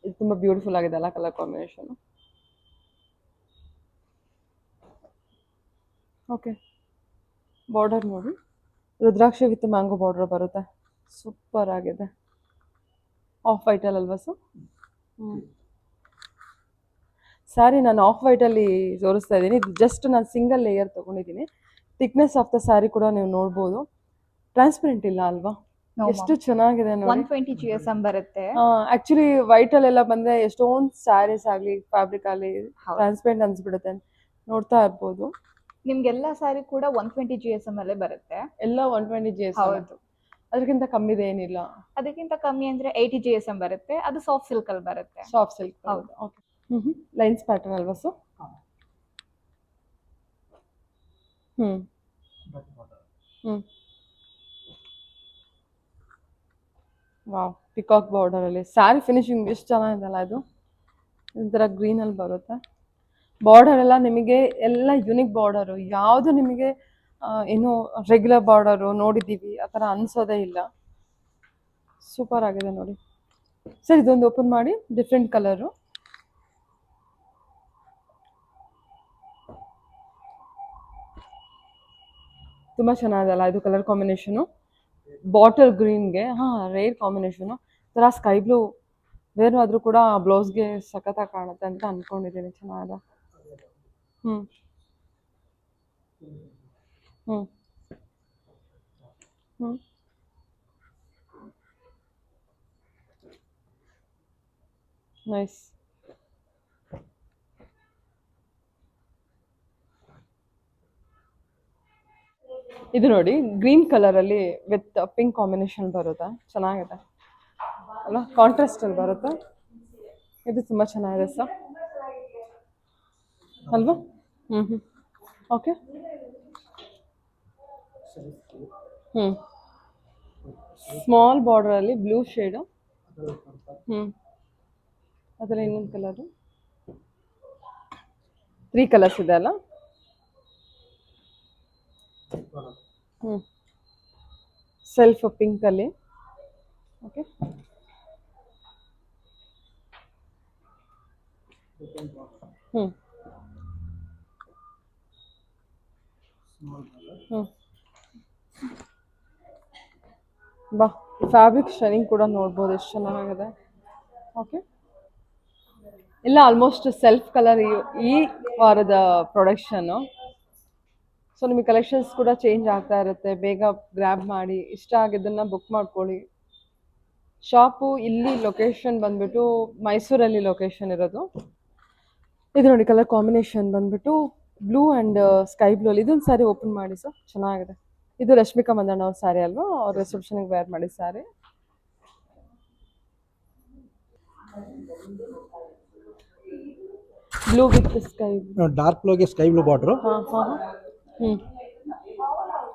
ಇದು ತುಂಬ ಬ್ಯೂಟಿಫುಲ್ ಆಗಿದೆ ಅಲ್ಲ ಕಲರ್ ಕಾಂಬಿನೇಷನ್. ಓಕೆ. ಬಾರ್ಡರ್ ನೋಡಿ, ರುದ್ರಾಕ್ಷಿ ವಿತ್ ಮ್ಯಾಂಗೋ ಬಾರ್ಡರ್ ಬರುತ್ತೆ. ಸೂಪರ್ ಆಗಿದೆ. ಆಫ್ ವೈಟಲ್ಲಿ ಅಲ್ವಾ ಸರ್? ಸ್ಯಾರಿ ನಾನು ಆಫ್ ವೈಟಲ್ಲಿ ತೋರಿಸ್ತಾ ಇದ್ದೀನಿ. ಜಸ್ಟ್ ನಾನು ಸಿಂಗಲ್ ಲೇಯರ್ ತೊಗೊಂಡಿದ್ದೀನಿ. ಥಿಕ್ನೆಸ್ ಆಫ್ ದ ಸ್ಯಾರಿ ಕೂಡ ನೀವು ನೋಡ್ಬೋದು. ಟ್ರಾನ್ಸ್ಪರೆಂಟ್ ಇಲ್ಲ ಅಲ್ವಾ? ಎಷ್ಟು ಚೆನ್ನಾಗಿದೆ ನೋಡಿ. 120 GSM ಬರುತ್ತೆ. ಆಕ್ಚುಲಿ ವೈಟಲ್ಲೆಲ್ಲ ಬಂದರೆ ಎಷ್ಟೊಂದು ಸ್ಯಾರೀಸ್ ಆಗಲಿ ಫ್ಯಾಬ್ರಿಕ್ ಆಗಲಿ ಟ್ರಾನ್ಸ್ಪರೆಂಟ್ ಅನ್ಸ್ಬಿಡುತ್ತೆ. ನೋಡ್ತಾ ಇರ್ಬೋದು. ನಿಮ್ಗೆಲ್ಲ ಸ್ಯಾರಿ ಕೂಡ 120 GSM ಅಲ್ಲೇ ಬರುತ್ತೆ. ಎಲ್ಲ 120 GSM. ಹೌದು. ಅದಕ್ಕಿಂತ ಕಮ್ಮಿದೆ ಏನಿಲ್ಲ. ಅದಕ್ಕಿಂತ ಕಮ್ಮಿ ಅಂದ್ರೆ 80 GSM ಬರುತ್ತೆ. ಅದು ಸಾಫ್ಟ್ ಸಿಲ್ಕ್ ಅಲ್ಲಿ ಬರುತ್ತೆ. Soft silk. ಹೌದು. ಓಕೆ. ಲೈನ್ಸ್ ಪ್ಯಾಟರ್ನ್ ಅಲ್ವಾ ಸರ್? ವಾವ್. ಪಿಕಾಕ್ ಬಾರ್ಡರಲ್ಲಿ ಸ್ಯಾರಿ ಫಿನಿಶಿಂಗ್ ಎಷ್ಟು ಚೆನ್ನಾಗಿದೆಲ್ಲ. ಇದು ಒಂಥರ ಗ್ರೀನಲ್ಲಿ ಬರುತ್ತೆ. ಬಾರ್ಡರ್ ಎಲ್ಲ ನಿಮಗೆ ಎಲ್ಲ ಯುನಿಕ್ ಬಾರ್ಡರು. ಯಾವುದು ನಿಮಗೆ ಏನು ರೆಗ್ಯುಲರ್ ಬಾರ್ಡರು ನೋಡಿದ್ದೀವಿ ಆ ಥರ ಅನಿಸೋದೇ ಇಲ್ಲ. ಸೂಪರ್ ಆಗಿದೆ ನೋಡಿ ಸರ್. ಇದೊಂದು ಓಪನ್ ಮಾಡಿ, ಡಿಫ್ರೆಂಟ್ ಕಲರು. ತುಂಬ ಚೆನ್ನಾಗಿದೆಲ್ಲ ಇದು ಕಲರ್ ಕಾಂಬಿನೇಷನು. ಬಾಟಲ್ ಗ್ರೀನ್ಗೆ ರೇರ್ ಕಾಂಬಿನೇಷನು. ಥರ ಸ್ಕೈ ಬ್ಲೂ ವೇರ್ ಆದರೂ ಕೂಡ ಬ್ಲೌಸ್ಗೆ ಸಖತ್ತಾಗಿ ಕಾಣುತ್ತೆ ಅಂತ ಅಂದ್ಕೊಂಡಿದ್ದೀನಿ. ಚೆನ್ನಾಗಿದೆ. ಹ್ಞೂ ಹ್ಞೂ ಹ್ಞೂ ನೈಸ್. ಇದು ನೋಡಿ ಗ್ರೀನ್ ಕಲರಲ್ಲಿ ವಿತ್ ಪಿಂಕ್ ಕಾಂಬಿನೇಷನ್ ಬರುತ್ತೆ. ಚೆನ್ನಾಗಿದೆ ಅಲ್ಲ, ಕಾಂಟ್ರಾಸ್ಟಲ್ಲಿ ಬರುತ್ತೆ. ಇದು ತುಂಬ ಚೆನ್ನಾಗಿದೆ ಸರ್ ಅಲ್ವಾ? ಓಕೆ. ಸ್ಮಾಲ್ ಬಾರ್ಡರಲ್ಲಿ ಬ್ಲೂ ಶೇಡು. ಅದರ ಇನ್ನೊಂದು ಕಲರು. 3 ಕಲರ್ಸ್ ಇದೆ ಅಲ್ಲ? ಸೆಲ್ಫ್ ಪಿಂಕಲ್ಲಿ. ಓಕೆ. ಬಾ, ಫ್ಯಾಬ್ರಿಕ್ ಶೈನಿಂಗ್ ಕೂಡ ನೋಡ್ಬೋದು ಎಷ್ಟು ಚೆನ್ನಾಗಿದೆ. ಓಕೆ. ಇಲ್ಲ ಆಲ್ಮೋಸ್ಟ್ ಸೆಲ್ಫ್ ಕಲರ್ ಈ ವಾರದ ಪ್ರೊಡಕ್ಷನ್ನು. ಸೊ ನಿಮಗೆ ಕಲೆಕ್ಷನ್ಸ್ ಕೂಡ ಚೇಂಜ್ ಆಗ್ತಾ ಇರುತ್ತೆ. ಬೇಗ ಗ್ರ್ಯಾಬ್ ಮಾಡಿ ಇಷ್ಟ ಆಗಿದ್ದನ್ನು ಬುಕ್ ಮಾಡ್ಕೊಳ್ಳಿ. ಶಾಪು ಇಲ್ಲಿ ಲೊಕೇಶನ್ ಬಂದ್ಬಿಟ್ಟು ಮೈಸೂರಲ್ಲಿ ಲೊಕೇಶನ್ ಇರೋದು. ಇದು ನೋಡಿ ಕಲರ್ ಕಾಂಬಿನೇಷನ್ ಬಂದ್ಬಿಟ್ಟು ಬ್ಲೂ ಆ್ಯಂಡ್ ಸ್ಕೈ ಬ್ಲೂ ಅಲ್ಲಿ. ಇದೊಂದು ಸ್ಯಾರಿ ಓಪನ್ ಮಾಡಿ ಸರ್, ಚೆನ್ನಾಗಿದೆ. ಇದು ರಶ್ಮಿಕಾ ಮಂದಣ್ಣ ಅವ್ರ ಸ್ಯಾರಿ ಅಲ್ವಾ? ಅವ್ರ ರಿಸೆಪ್ಷನ್ಗೆ ವೇರ್ ಮಾಡಿ sari. Blue with sky. Dark ಬ್ಲೂಗೆ sky blue border.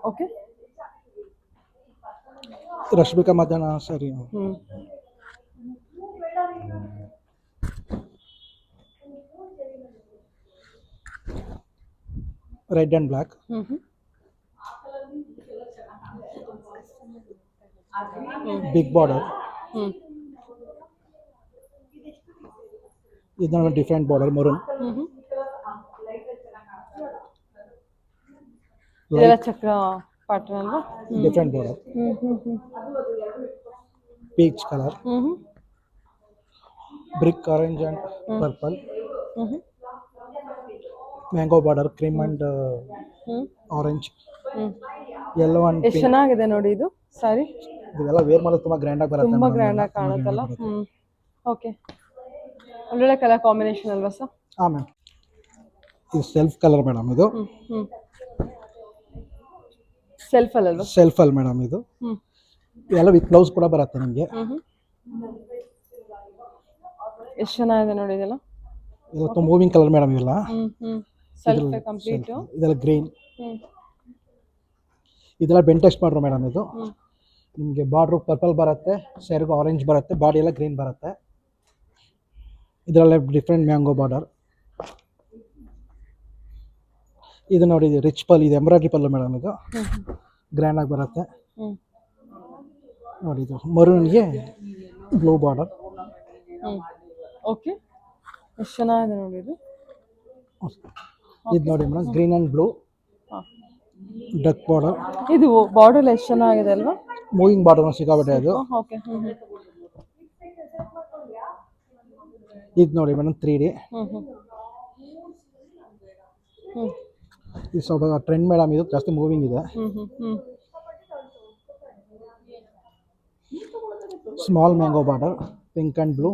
Okay. Rashmika ಮಧ್ಯಾಹ್ನ ಸರಿ. Red and black. Big border. ಇದನ್ನ ಡಿಫ್ರೆಂಟ್ ಬಾರ್ಡರ್ ಮರೂನ್. ಇದೆಲ್ಲ ಚಕ್ರ ಪ್ಯಾಟರ್ನ್ ಅಲ್ವಾ? Different border. Peach colour. Brick orange and purple. Mango border cream and orange. Yellow and ಎಷ್ಟು ಚೆನ್ನಾಗಿದೆ ನೋಡಿ ಇದು ಸಾರಿ. ಇದೆಲ್ಲ ವೇರ್ ಮಾಡೋದು ತುಂಬ ಗ್ರ್ಯಾಂಡಾಗಿ ಬರುತ್ತೆ. ತುಂಬ ಗ್ರ್ಯಾಂಡಾಗಿ ಕಾಣುತ್ತಲ್ಲ. ಓಕೆ. ಒಳ್ಳೊಳ್ಳೆ ಕಲರ್ ಕಾಂಬಿನೇಷನ್ ಅಲ್ವಾ ಸರ್? ಹಾಂ ಮ್ಯಾಮ್. ಇದು ಸೆಲ್ಫ್ ಕಲರ್ ಮೇಡಮ್. ಇದು ಸೆಲ್ಫ್ ಅಲ್ವಾ? ಸೆಲ್ಫಲ್ಲಿ ಮೇಡಮ್. ಇದು ಎಲ್ಲ ವಿತ್ ಬ್ಲೌಸ್ ಕೂಡ ಬರುತ್ತೆ ನಿಮಗೆ. ಎಷ್ಟು ಚೆನ್ನಾಗಿದೆ ನೋಡಿ ಇದೆಲ್ಲ. ಇವತ್ತು ಮೂವಿಂಗ್ ಕಲರ್ ಮೇಡಮ್. ಇವೆಲ್ಲ ಸೆಲ್ಫ್ ಕಂಪ್ಲೀಟ್. ಇದೆಲ್ಲ ಗ್ರೀನ್. ಇದೆಲ್ಲ ಬೆಂಟೆಸ್ಟ್ ಬಾರ್ಡ್ರು ಮೇಡಮ್. ಇದು ನಿಮಗೆ ಬಾರ್ಡ್ರು ಪರ್ಪಲ್ ಬರುತ್ತೆ, ಸೆರ್ಗು ಆರೆಂಜ್ ಬರುತ್ತೆ, ಬಾಡಿ ಎಲ್ಲ ಗ್ರೀನ್ ಬರುತ್ತೆ. ಇದರಲ್ಲೇ ಡಿಫ್ರೆಂಟ್ ಮ್ಯಾಂಗೋ ಬಾರ್ಡರ್. ಇದು ನೋಡಿ ರಿಚ್ ಪಲ್. ಇದು ಎಂಬ್ರಾಯ್ಡ್ರಿ ಪಲ್ಲು ಮೇಡಮ್. ಇದು ಗ್ರ್ಯಾಂಡಾಗಿ ಬರುತ್ತೆ ನೋಡಿ. ಇದು ಮರೂನ್ಗೆ ಬ್ಲೂ ಬಾರ್ಡರ್. ಓಕೆ. ಎಷ್ಟು ಚೆನ್ನಾಗಿದೆ ನೋಡಿ ಇದು. ಇದು ನೋಡಿ madam green and blue duck border. ಇದು ಬಾರ್ಡರ್ ಎಷ್ಟು ಚೆನ್ನಾಗಿದೆ ಅಲ್ವಾ? ಮೂವಿಂಗ್ ಬಾರ್ಡರ್ ಸಿಕ್ಕಾಬಿಟ್ಟೆ ಅದು. ಓಕೆ. ಇದು ನೋಡಿ ಮೇಡಮ್ 3D. ಇದು ಸ್ವಲ್ಪ ಟ್ರೆಂಡ್ ಮೇಡಮ್. ಇದು ಜಾಸ್ತಿ ಮೂವಿಂಗ್ ಇದೆ. Small mango border pink and blue.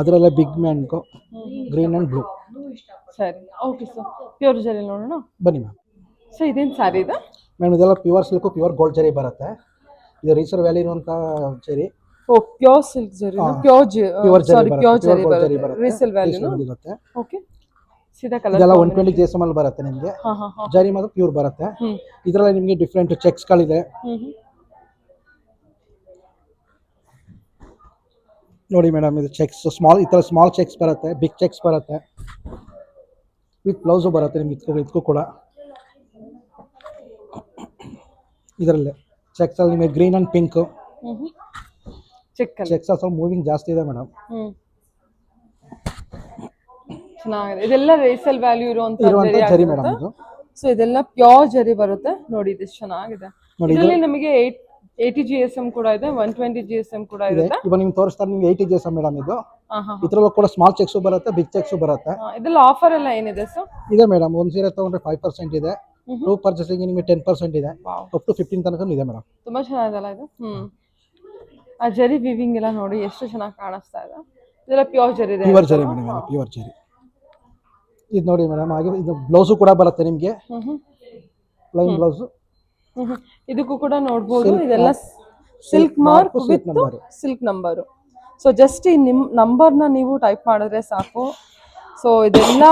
ಅದರಲ್ಲೇ big mango green and blue. ಸರಿ, ಓಕೆ ಸರ್. ಪ್ಯೂರ್ ಜರಿ ನೋಡೋಣ ಬನ್ನಿ ಮ್ಯಾಮ್. ಸೊ ಇದೇನು ಸ್ಯಾರಿ ಇದೆ ಮೇಡಮ್? ಇದೆಲ್ಲ ಪ್ಯೂರ್ ಸಿಲ್ಕು, ಪ್ಯೂರ್ ಗೋಲ್ಡ್ ಜರಿ ಬರುತ್ತೆ. ಇದು ರೀಸರ್ ವ್ಯಾಲಿ ಇರುವಂಥ ಜರಿ. ಓ, ಪ್ಯೂರ್ ಸಿಲ್ಕ್ ಜರಿ. ಪ್ಯೂರ್ ಸಾರಿ ಪ್ಯೂರ್ ಜರಿ ಬರುತ್ತೆ. ರೀಸೇಲ್ ವ್ಯಾಲ್ಯೂ ಇರುತ್ತೆ. ಓಕೆ. ಸೀದಾ ಕಲರ್. ಇದೆಲ್ಲ 120 ಜೆಎಸ್ಎಂ ಅಲ್ಲಿ ಬರುತ್ತೆ ನಿಮಗೆ. ಜರಿ ಮಾತ್ರ ಪ್ಯೂರ್ ಬರುತ್ತೆ. ಇದರಲ್ಲಿ ನಿಮಗೆ ಡಿಫ್ರೆಂಟ್ ಚೆಕ್ಸ್ಗಳಿದೆ ನೋಡಿ ಮೇಡಮ್. ಇದು ಚೆಕ್ಸ್ ಸ್ಮಾಲ್, ಈ ಥರ ಸ್ಮಾಲ್ ಚೆಕ್ಸ್ ಬರುತ್ತೆ, ಬಿಗ್ ಚೆಕ್ಸ್ ಬರುತ್ತೆ, ವಿತ್ ಬ್ಲೌಸು ಬರುತ್ತೆ ನಿಮ್ಗೆ. ಇದಕ್ಕೂ ಕೂಡ ಇದರಲ್ಲೇ ಚೆಕ್ಸಲ್ಲಿ ನಿಮಗೆ ಗ್ರೀನ್ ಆ್ಯಂಡ್ ಪಿಂಕ್ ಚೆಕ್ಸ್ ಸ್ವಲ್ಪ ಮೂವಿಂಗ್ ಜಾಸ್ತಿ ಇದೆ ಮೇಡಮ್. ಚೆನ್ನಾಗಿದೆ. ಇದೆಲ್ಲ ರೀಸೇಲ್ ವ್ಯಾಲ್ಯೂ ಇರುವಂತ ಜರಿ ಮೇಡಮ್. ಇದು ಸೊ ಇದೆಲ್ಲ ಪ್ಯೂರ್ ಜರಿ ಬರುತ್ತೆ ನೋಡಿ, ಇದಿಷ್ಟು ಚೆನ್ನಾಗಿದೆ. ನೋಡಿ ಇದರಲ್ಲಿ ನಮಗೆ 80 GSM ಕೂಡ ಇದೆ, 120 GSM ಕೂಡ ಇದೆ. ಇರುತ್ತೆ. ಇವಾಗ ನಿಮ್ಗೆ ತೋರಿಸ್ತಾರೆ ನಿಮ್ಗೆ 80 GSM ಮೇಡಮ್ ಇದು. ಹಾ ಹಾ ಇದ್ರಲ್ಲೂ ಕೂಡ ಸ್ಮಾಲ್ ಚೆಕ್ಸ್ ಬರುತ್ತೆ, ಬಿಗ್ ಚೆಕ್ಸ್ ಬರುತ್ತೆ. ಇದೆಲ್ಲ ಆಫರ್ ಎಲ್ಲ ಏನಿದೆ ಸರ್? ಇದೆ ಮೇಡಮ್, ಒಂದು ಸೀರೆ ತಗೊಂಡ್ರೆ 5% ಇದೆ, ಟೂ ಪರ್ಚೇಸಿಂಗ್ ನಿಮಗೆ 10% ಇದೆ, ಅಪ್ ಟು 15 ತನಕ ಇದೆ ಮೇಡಮ್. ತುಂಬಾ ಚೆನ್ನಾಗಿದೆಲ್ಲ ಇದು. ಆ ಜರಿ ವಿವಿಂಗ್ ಎಲ್ಲ ನೋಡಿ ಎಷ್ಟು ಚೆನ್ನಾಗಿ ಕಾಣಿಸ್ತಾ ಇದೆ. ಇದೆಲ್ಲ ಪ್ಯೂರ್ ಜರಿ ಇದೆ, ಪ್ಯೂರ್ ಜರಿ ಮೇಡಮ್, ಎಲ್ಲ ಪ್ಯೂರ್ ಜರಿ. ಇದು ನೋಡಿ ಮೇಡಮ್, ಹಾಗೆ ಇದು ಬ್ಲೌಸು ಕೂಡ ಬರುತ್ತೆ ನಿಮಗೆ, ಪ್ಲೈನ್ ಬ್ಲೌಸ್. ಇದಕ್ಕೂ ಕೂಡ ನೋಡ್ಬೋದು, ಇದೆಲ್ಲ silk mark with silk number. So just ಈ ನಿಮ್ಮ ನಂಬರ್ನ ನೀವು ಟೈಪ್ ಮಾಡಿದ್ರೆ ಸಾಕು. ಸೊ ಇದೆಲ್ಲ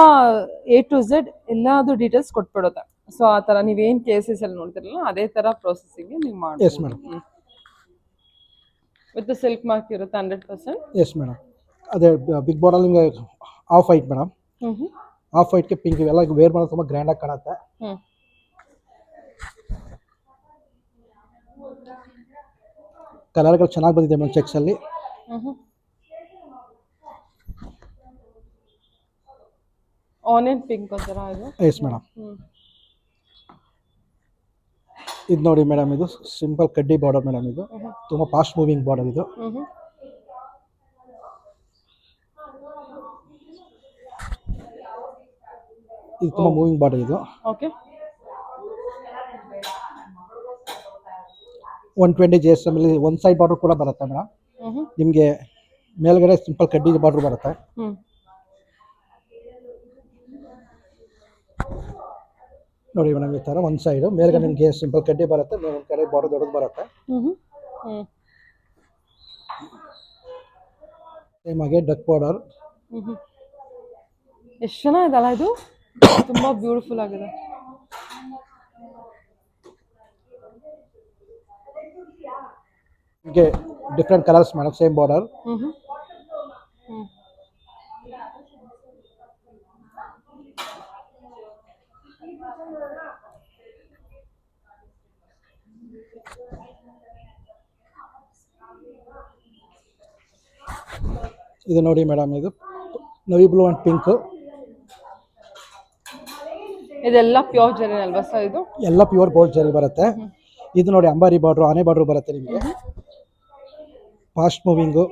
A to Z ಎಲ್ಲದು ಡೀಟೇಲ್ಸ್ ಕೊಟ್ಬಿಡುತ್ತೆ. ಸೊ ಆ ಥರ ನೀವೇನು ಕೇಸಸ್ ಅಲ್ಲಿ ನೋಡ್ತಿರಲ್ಲ ಅದೇ ಥರ ಪ್ರೊಸೆಸಿಂಗ್ ನೀವು ಎಸ್ ಮಾಡಿ ಮೇಡಮ್. ವಿತ್ ಸಿಲ್ಕ್ ಮಾರ್ಕ್ ಇರುತ್ತೆ 100%. Yes madam. ಅದೇ ಬಿಗ್ ಬಾರ್ಡರ್ ನಿಮಗೆ ಆಫ್ ವೈಟ್ ಮೇಡಮ್, ಆಫ್ ವೈಟ್ಗೆ ಪಿಂಕ್, ಇವೆಲ್ಲ ವೇರ್ ಮಾಡೋದು ತುಂಬ ಗ್ರ್ಯಾಂಡಾಗಿ ಕಾಣುತ್ತೆ. ಕಲರ್ಗಳು ಚೆನ್ನಾಗಿ ಬಂದಿದೆ ಮೇಡಮ್ ಚೆಕ್ಸಲ್ಲಿ. ಆನಿಯನ್ ಪಿಂಕ್ ಒಂಥರ ಇದು. Yes madam. ಇದು ನೋಡಿ ಮೇಡಮ್, ಇದು ಸಿಂಪಲ್ ಕಡ್ಡಿ ಬಾರ್ಡರ್ ಮೇಡಮ್, ಇದು ತುಂಬ ಫಾಸ್ಟ್ ಮೂವಿಂಗ್ ಬಾರ್ಡರ್ ಇದು. ಇದು ತುಂಬ ಮೂವಿಂಗ್ ಬಾರ್ಡರ್ ಇದು. ಓಕೆ. 120 GSM ಅಲ್ಲಿ ಒಂದು ಸೈಡ್ ಬಾರ್ಡರ್ ಕೂಡ ಬರುತ್ತೆ ಮೇಡಮ್. ನಿಮಗೆ ಮೇಲ್ಗಡೆ ಸಿಂಪಲ್ ಕಡ್ಡಿ ಬಾರ್ಡರ್ ಬರುತ್ತೆ. ನೋಡಿ ಮೇಡಮ್, ಈ ಥರ ಒಂದು ಸೈಡು ಮೇಲ್ಗಡೆ ನಿಮಗೆ ಸಿಂಪಲ್ ಕಡ್ಡಿ ಬರುತ್ತೆ, ಒಂದು ಕಡೆ ಬಾರ್ಡರ್ ದೊಡ್ಡದು ಬರುತ್ತೆ. ಸೇಮ್ ಹಾಗೆ ಡಕ್ ಬಾರ್ಡರ್. ಎಷ್ಟು ಚೆನ್ನಾಗಿದಲ್ಲ ಇದು, ತುಂಬಾ ಬ್ಯೂಟಿಫುಲ್ ಆಗಿದೆ. ನಿಮಗೆ different colours madam, same border. ಇದು ನೋಡಿ ಮೇಡಮ್, ಇದು ನವಿ ಬ್ಲೂ ಅಂಡ್ ಪಿಂಕ್. ಇದೆಲ್ಲ ಪ್ಯೂರ್ ಜರಿ ಅಲ್ವಾ ಸರ್? ಇದು ಎಲ್ಲ ಪ್ಯೂರ್ ಗೋಲ್ಡ್ ಜರಿ ಬರುತ್ತೆ. ಇದು ನೋಡಿ ಅಂಬಾರಿ ಬಾರ್ಡ್ರು, ಆನೆ ಬಾರ್ಡ್ರು ಬರುತ್ತೆ ನಿಮಗೆ, ಫಾಸ್ಟ್ ಮೂವಿಂಗು.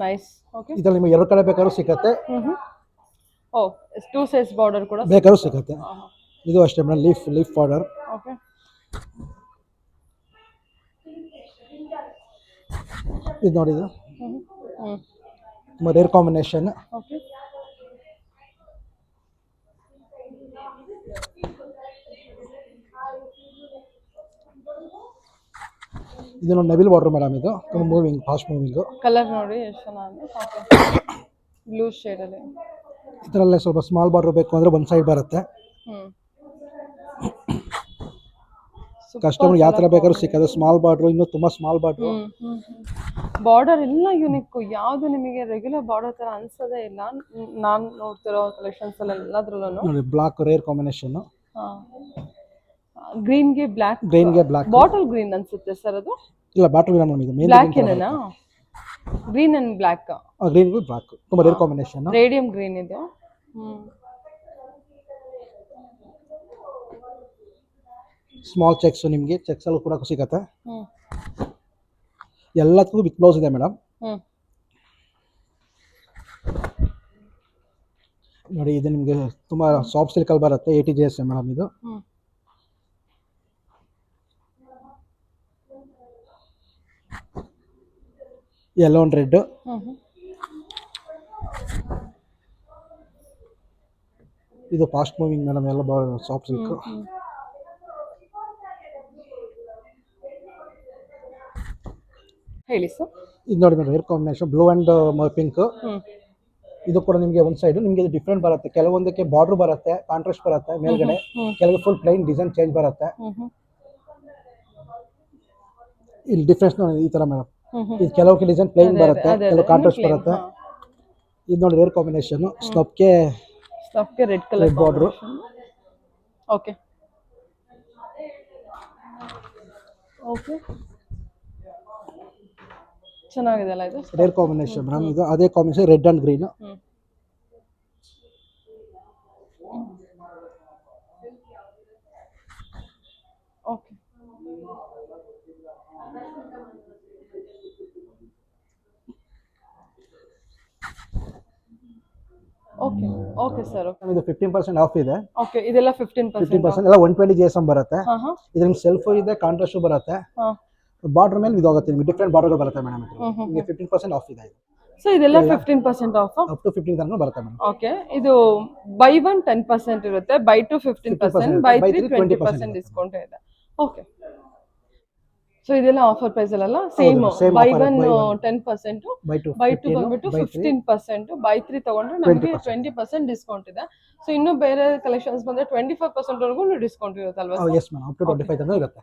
ನೈಸ್. ಓಕೆ. ಇದ್ರಲ್ಲಿ ನಿಮಗೆ ಎರಡು ಕಡೆ ಬೇಕಾದ್ರೂ ಸಿಗುತ್ತೆ, ಓ 2 ಸೈಜ್ ಬಾರ್ಡರ್ ಕೂಡ ಬೇಕಾದ್ರೂ ಸಿಗುತ್ತೆ. ಇದು ಅಷ್ಟೇ ಮೇಡಮ್, ಲೀಫ್ ಬಾರ್ಡರ್. ಓಕೆ. ಇದು ನೋಡಿ, ಇದು ತುಂಬ ರೇರ್ ಕಾಂಬಿನೇಷನ್. ಓಕೆ. ಇದು ನೋಡಿ ನವಿಲ್ ಬಾರ್ಡರ್ ಮೇಡಮ್, ಇದು ತುಂಬ ಮೂವಿಂಗ್, ಫಾಸ್ಟ್ ಮೂವಿಂಗು. ಕಲರ್ ನೋಡಿ ಎಷ್ಟು ಚೆನ್ನಾಗಿದೆ. ಬ್ಲೂ ಶೇಡ್ ಅಲ್ಲಿ. ಇದರಲ್ಲೇ ಸ್ವಲ್ಪ ಸ್ಮಾಲ್ ಬಾರ್ಡರ್ ಬೇಕು ಅಂದರೆ ಒಂದು ಸೈಡ್ ಬರುತ್ತೆ. ಕಸ್ಟಮರ್ ಯಾವ ಥರ ಬೇಕಾದ್ರೂ ಸಿಕ್ಕದೆ, ಸ್ಮಾಲ್ ಬಾರ್ಡ್ರು, ಇನ್ನೂ ತುಂಬ ಸ್ಮಾಲ್ ಬಾರ್ಡ್ರು. ಬಾರ್ಡರ್ ಎಲ್ಲ ಯೂನಿಕ್, ಯಾವುದು ನಿಮಗೆ ರೆಗ್ಯುಲರ್ ಬಾರ್ಡರ್ ತರ ಅನ್ಸೋದೇ ಇಲ್ಲ. ನಾನು ನೋಡ್ತಿರೋ ಕಲೆಕ್ಷನ್ಸ್ ಅಲ್ಲಿ ಎಲ್ಲದ್ರಲ್ಲೂ ನೋಡಿ ಬ್ಲಾಕ್ ರೇರ್ ಕಾಂಬಿನೇಷನ್. ಗ್ರೀನ್ಗೆ ಬ್ಲಾಕ್, ಬಾಟಲ್ ಗ್ರೀನ್ ಅನ್ಸುತ್ತೆ ಸರ್ ಅದು. ಇಲ್ಲ, ಬಾಟಲ್ ಗ್ರೀನ್ ಇದು ಮೇನ್ ಬ್ಲಾಕ್ ಏನೇನಾ? Green and black. Green with black ತುಂಬ ರೇರ್ ಕಾಂಬಿನೇಷನ್. ರೇಡಿಯಂ ಗ್ರೀನ್ ಇದು. ಸ್ಮಾಲ್ ಚೆಕ್ಸ್, ನಿಮಗೆ ಚೆಕ್ಸ್ ಅಲ್ಲೂ ಕೂಡ ಸಿಗತ್ತೆ. ಎಲ್ಲದಕ್ಕೂ ವಿತ್ ಬ್ಲೌಸ್ ಇದೆ ಮೇಡಮ್. ನೋಡಿ, ಇದು ನಿಮಗೆ ತುಂಬ ಸಾಫ್ಟ್ ಸಿಲ್ಕಲ್ಲಿ ಬರುತ್ತೆ, 80 GSM ಮೇಡಮ್. ಇದು ಯೆಲ್ಲೋ ಅಂಡ್ ರೆಡ್. ಇದು ಫಾಸ್ಟ್ ಮೂವಿಂಗ್ ಮೇಡಮ್, ಎಲ್ಲ ಸಾಫ್ಟ್ ಸಿಲ್ಕ್. ಹೇಳಿ ಸರ್. ಇದು ನೋಡಿ madam, rare combination blue and pink. ಇದು ಕೂಡ ನಿಮಗೆ ಒಂದು ಸೈಡ್ ನಿಮಗೆ ಡಿಫ್ರೆಂಟ್ ಬರುತ್ತೆ. ಕೆಲವೊಂದಕ್ಕೆ ಬಾರ್ಡರ್ ಬರುತ್ತೆ, ಕಾಂಟ್ರಾಸ್ಟ್ ಬರುತ್ತೆ ಮೇಲ್ಗಡೆ, ಕೆಲವು ಫುಲ್ ಪ್ಲೈನ್ ಡಿಸೈನ್ ಚೇಂಜ್ ಬರುತ್ತೆ. ಇಲ್ಲಿ ಡಿಫ್ರೆನ್ಸ್ ನೋಡಿ, ಈ ತರ ಮೇಡಮ್. ಇದು ಕೆಲವಕ್ಕೆ ಡಿಸೈನ್ ಪ್ಲೈನ್ ಬರುತ್ತೆ, ಕೆಲವು ಕಾಂಟ್ರಾಸ್ಟ್ ಬರುತ್ತೆ. ಇದು ನೋಡಿ ರೇರ್ ಕಾಂಬಿನೇಷನ್, ಸ್ಟಫ್ಗೆ red colour border. Okay. Okay, ಚೆನ್ನಾಗಿದೆ ಅಲ್ಲ ಇದು? Rare combination madam. ಇದು ಅದೇ combination red and green. Okay okay sir ಇದು 15% ಆಫ್ ಇದೆ. ಓಕೆ ಇದೆಲ್ಲ 15% 15% ಎಲ್ಲ 120 GSM ಬರುತ್ತೆ. ಹಾ ಹಾ ಇದು ನಿಮ್ಗೆ ಸೆಲ್ಫ್ ಇದೆ, ಕಾಂಟ್ರಾಸ್ಟ್ ಬರುತ್ತೆ. ಹಾ ಬಾರ್ಡರ್ ಮೇಲೆ ಇದು ಹೋಗುತ್ತೆ, ನಿಮ್ಗೆ ಡಿಫ್ರೆಂಟ್ ಬಾರ್ಡರ್ ಬರುತ್ತೆ ಮೇಡಮ್. ನಿಮಗೆ 15% ಆಫ್ ಇದೆ. ಸೊ ಇದೆಲ್ಲ 15% ಆಫ್ ಅಪ್ ಟು 15 ತನಕ ಬರುತ್ತೆ ಮೇಡಮ್. ಓಕೆ ಇದು ಬೈ 1 10% ಇರುತ್ತೆ, ಬೈ 2 15%, ಬೈ 3 20% ಡಿಸ್ಕೌಂಟ್ ಇದೆ. ಓಕೆ ಸೊ ಇದೆಲ್ಲ ಆಫರ್ ಪ್ರೈಸ್ ಅಲ್ಲ same same by offer, 1 buy one. 10%, by two by 2 ಬಂದ್ಬಿಟ್ಟು 15%, ಬೈ 3 ತಗೊಂಡ್ರೆ ನಮಗೆ 20% ಡಿಸ್ಕೌಂಟ್ ಇದೆ. ಸೊ ಇನ್ನು ಬೇರೆ ಕಲೆಕ್ಷನ್ಸ್ ಬಂದ್ರೆ 25% ವರೆಗೂ ಡಿಸ್ಕೌಂಟ್ ಇರುತ್ತಲ್ವಾ? ಎಸ್ ಮೇಡಮ್, ಅಪ್ ಟು 25 ತನಕ ಇರುತ್ತೆ.